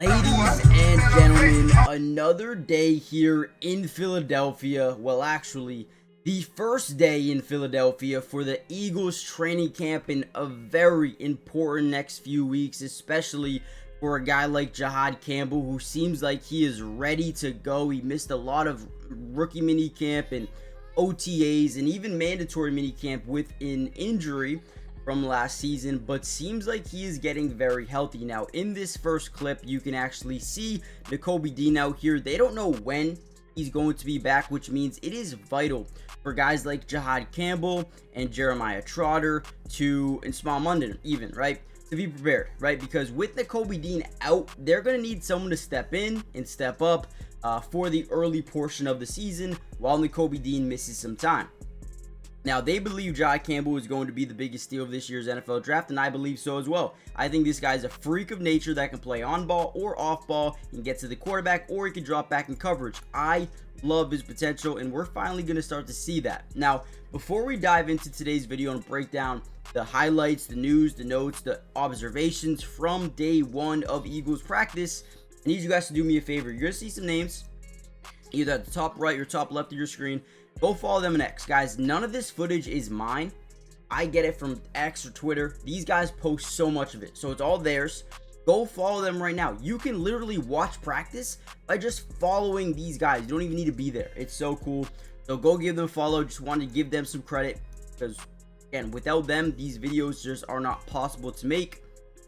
Ladies and gentlemen, another day here in Philadelphia. Well, actually, the first day in Philadelphia for the Eagles training camp in a very important next few weeks, especially for a guy like Jihaad Campbell, who seems like he is ready to go. He missed a lot of rookie mini camp and OTAs and even mandatory mini camp with an injury from last season, but seems like he is getting very healthy. Now, in this first clip, you can actually see Nakobe Dean out here. They don't know when he's going to be back, which means it is vital for guys like Jihaad Campbell and Jeremiah Trotter and Small London even, right? To be prepared, right? Because with Nakobe Dean out, they're going to need someone to step in and step up for the early portion of the season while Nakobe Dean misses some time. Now, they believe Jihaad Campbell is going to be the biggest steal of this year's NFL draft, and I believe so as well. I think this guy's a freak of nature that can play on ball or off ball and get to the quarterback, or he can drop back in coverage. I love his potential, and we're finally going to start to see that. Now, before we dive into today's video and break down the highlights, the news, the notes, the observations from day one of Eagles practice, I need you guys to do me a favor. You're going to see some names either at the top right or top left of your screen. Go follow them on X. Guys, none of this footage is mine. I get it from X or Twitter. These guys post so much of it, so it's all theirs. Go follow them right now. You can literally watch practice by just following these guys. You don't even need to be there. It's so cool. So go give them a follow. Just wanted to give them some credit because, again, without them, these videos just are not possible to make.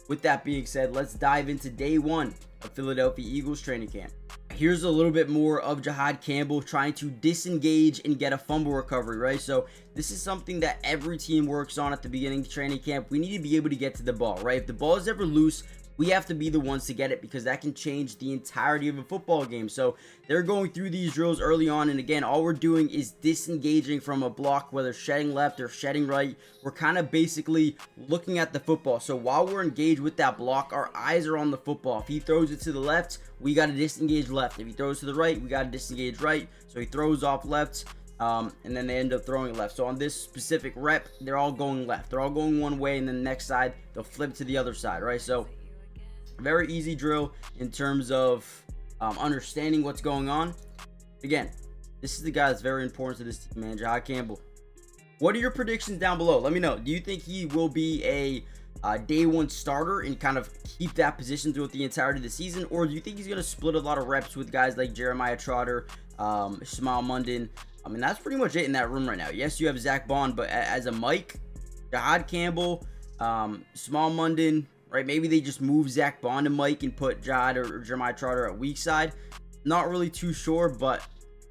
With that being said, let's dive into day one of Philadelphia Eagles training camp. Here's a little bit more of Jihaad Campbell trying to disengage and get a fumble recovery, right? So this is something that every team works on at the beginning of training camp. We need to be able to get to the ball, right? If the ball is ever loose, we have to be the ones to get it because that can change the entirety of a football game. So they're going through these drills early on, and again, all we're doing is disengaging from a block, whether shedding left or shedding right. We're kind of basically looking at the football. So while we're engaged with that block, our eyes are on the football. If he throws it to the left, we got to disengage left. If he throws to the right, we got to disengage right. So he throws off left, and then they end up throwing it left. So on this specific rep, they're all going left. They're all going one way, and then the next side, they'll flip to the other side, right? So very easy drill in terms of understanding what's going on. Again, this is the guy that's very important to this team, man, Jihaad Campbell. What are your predictions down below? Let me know. Do you think he will be a day one starter and kind of keep that position throughout the entirety of the season? Or do you think he's going to split a lot of reps with guys like Jeremiah Trotter, Small London? I mean, that's pretty much it in that room right now. Yes, you have Zach Bond, but as a Mike, Jihaad Campbell, Small London, right? Maybe they just move Zach Bond and Mike and put Jihaad or Jeremiah Trotter at weak side. Not really too sure, but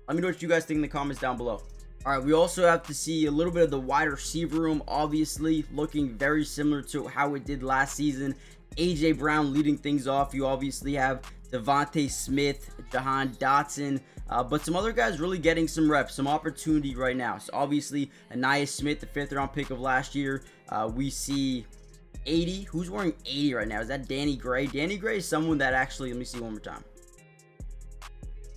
let me know what you guys think in the comments down below. All right, we also have to see a little bit of the wide receiver room, obviously looking very similar to how it did last season. AJ Brown leading things off. You obviously have Devontae Smith, Jahan Dotson, but some other guys really getting some reps, some opportunity right now. So obviously, Anaya Smith, the 5th round pick of last year. We see 80. Who's wearing 80 right now? Is that Danny Gray? Danny Gray is someone that actually, let me see one more time.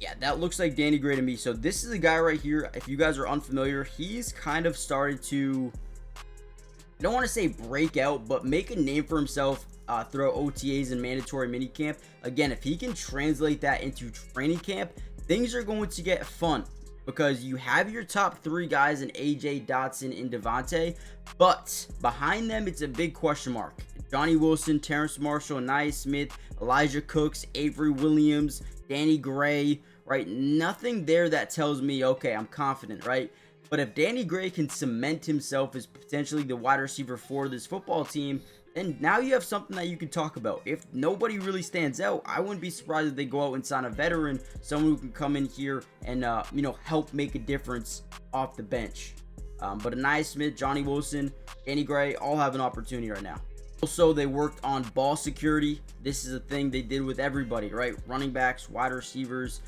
Yeah, that looks like Danny Gray to me. So this is a guy right here. If you guys are unfamiliar, he's kind of started to, I don't want to say break out, but make a name for himself through OTAs and mandatory minicamp. Again, if he can translate that into training camp, things are going to get fun because you have your top 3 guys in AJ, Dotson, and Devontae, but behind them, it's a big question mark. Johnny Wilson, Terrence Marshall, Anaya Smith, Elijah Cooks, Avery Williams, Danny Gray, right? Nothing there that tells me, okay, I'm confident, right? But if Danny Gray can cement himself as potentially the wide receiver for this football team, then now you have something that you can talk about. If nobody really stands out, I wouldn't be surprised if they go out and sign a veteran, someone who can come in here and help make a difference off the bench. But Anaya Smith, Johnny Wilson, Danny Gray all have an opportunity right now. Also, they worked on ball security. This is a thing they did with everybody, right? Running backs, wide receivers.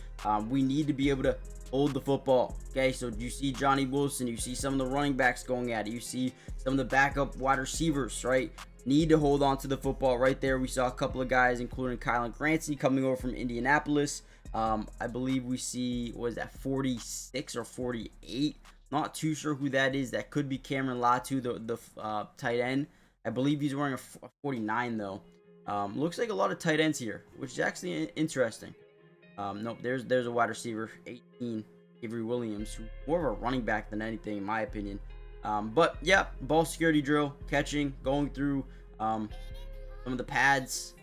We need to be able to hold the football. Okay, so you see Johnny Wilson, you see some of the running backs going at it, you see some of the backup wide receivers, right? Need to hold on to the football right there. We saw a couple of guys, including Kylan Grancy, coming over from Indianapolis. I believe we see, was that 46 or 48? Not too sure who that is. That could be Cameron Latu, the tight end. I believe he's wearing a 49 though. Looks like a lot of tight ends here, which is actually interesting. Nope, there's a wide receiver, 18, Avery Williams, who's more of a running back than anything, in my opinion. But yeah, ball security drill, catching, going through some of the pads,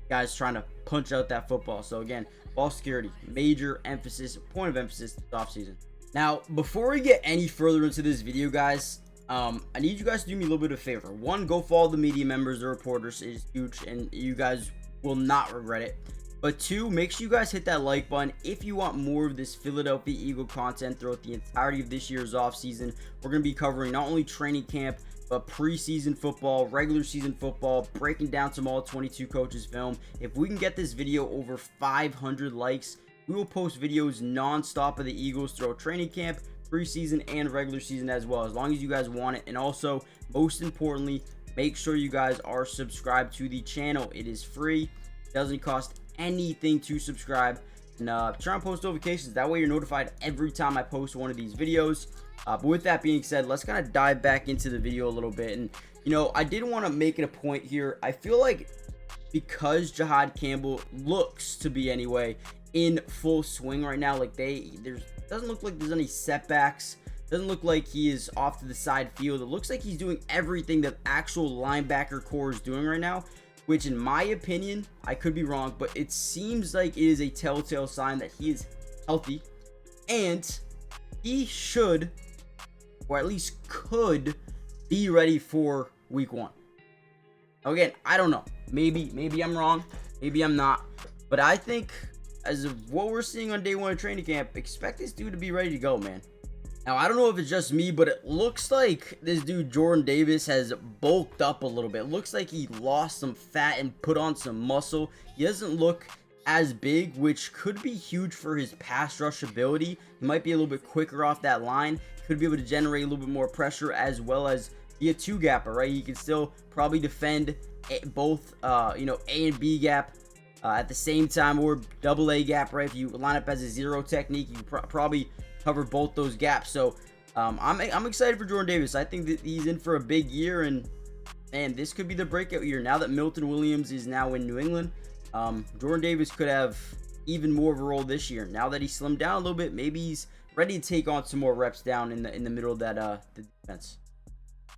guys trying to punch out that football. So again, ball security, major emphasis, point of emphasis this offseason. Now, before we get any further into this video, guys, I need you guys to do me a little bit of a favor. One, go follow the media members, the reporters. It is huge, and you guys will not regret it. But two, make sure you guys hit that like button if you want more of this Philadelphia Eagle content throughout the entirety of this year's offseason. We're going to be covering not only training camp, but preseason football, regular season football, breaking down some all 22 coaches film. If we can get this video over 500 likes, we will post videos non-stop of the Eagles throughout training camp, preseason, and regular season as well, as long as you guys want it. And also, most importantly, make sure you guys are subscribed to the channel. It is free. It doesn't cost anything to subscribe. And turn on post notifications. That way you're notified every time I post one of these videos. But with that being said, let's kind of dive back into the video a little bit. And, you know, I did want to make it a point here. I feel like because Jihaad Campbell looks to be, anyway, in full swing right now, like doesn't look like there's any setbacks. Doesn't look like he is off to the side field. It looks like he's doing everything that actual linebacker core is doing right now, which in my opinion, I could be wrong, but it seems like it is a telltale sign that he is healthy and he should, or at least could, be ready for week 1. Again, I don't know. Maybe I'm wrong. Maybe I'm not. But I think as of what we're seeing on day 1 of training camp, expect this dude to be ready to go, man. Now, I don't know if it's just me, but it looks like this dude, Jordan Davis, has bulked up a little bit. It looks like he lost some fat and put on some muscle. He doesn't look as big, which could be huge for his pass rush ability. He might be a little bit quicker off that line. Could be able to generate a little bit more pressure, as well as be a 2-gapper, right? He can still probably defend both, A and B gap at the same time, or double A gap, right? If you line up as a 0 technique, you probably cover both those gaps. So I'm excited for Jordan Davis. I think that he's in for a big year, and man, this could be the breakout year. Now that Milton Williams is now in New England, Jordan Davis could have even more of a role this year. Now that he's slimmed down a little bit, maybe he's ready to take on some more reps down in the middle of that the defense.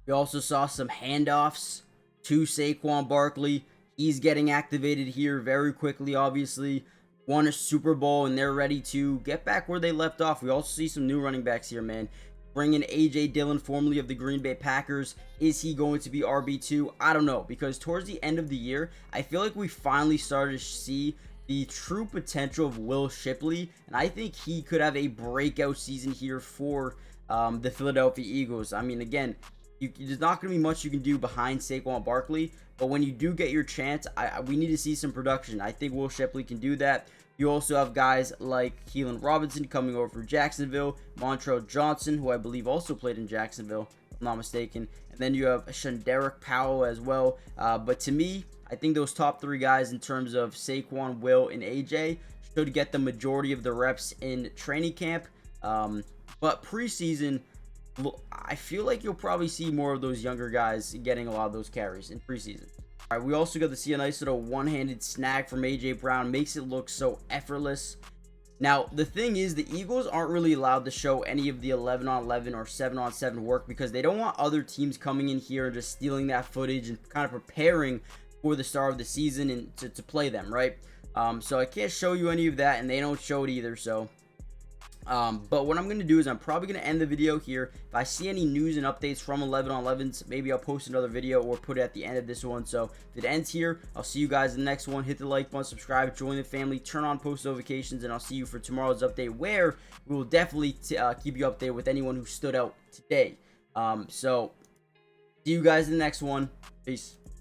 We also saw some handoffs to Saquon Barkley. He's getting activated here very quickly, obviously. Won a Super Bowl, and they're ready to get back where they left off. We also see some new running backs here, man. Bring in A.J. Dillon, formerly of the Green Bay Packers. Is he going to be RB2? I don't know, because towards the end of the year, I feel like we finally started to see the true potential of Will Shipley, and I think he could have a breakout season here for the Philadelphia Eagles. I mean, again, there's not going to be much you can do behind Saquon Barkley, but when you do get your chance, we need to see some production. I think Will Shipley can do that. You also have guys like Keelan Robinson coming over from Jacksonville, Montrell Johnson, who I believe also played in Jacksonville, if I'm not mistaken. And then you have Shunderick Powell as well. But to me, I think those top 3 guys in terms of Saquon, Will, and AJ should get the majority of the reps in training camp. But preseason, I feel like you'll probably see more of those younger guys getting a lot of those carries in preseason. All right, we also got to see a nice little one-handed snag from A.J. Brown. Makes it look so effortless. Now, the thing is, the Eagles aren't really allowed to show any of the 11-on-11 or 7-on-7 work because they don't want other teams coming in here and just stealing that footage and kind of preparing for the start of the season and to play them, right? So I can't show you any of that, and they don't show it either, so... But what I'm going to do is I'm probably going to end the video here. If I see any news and updates from 11-on-11s, maybe I'll post another video or put it at the end of this one. So if it ends here, I'll see you guys in the next one. Hit the like button, subscribe, join the family, turn on post notifications, and I'll see you for tomorrow's update, where we will definitely keep you updated with anyone who stood out today. So see you guys in the next one. Peace.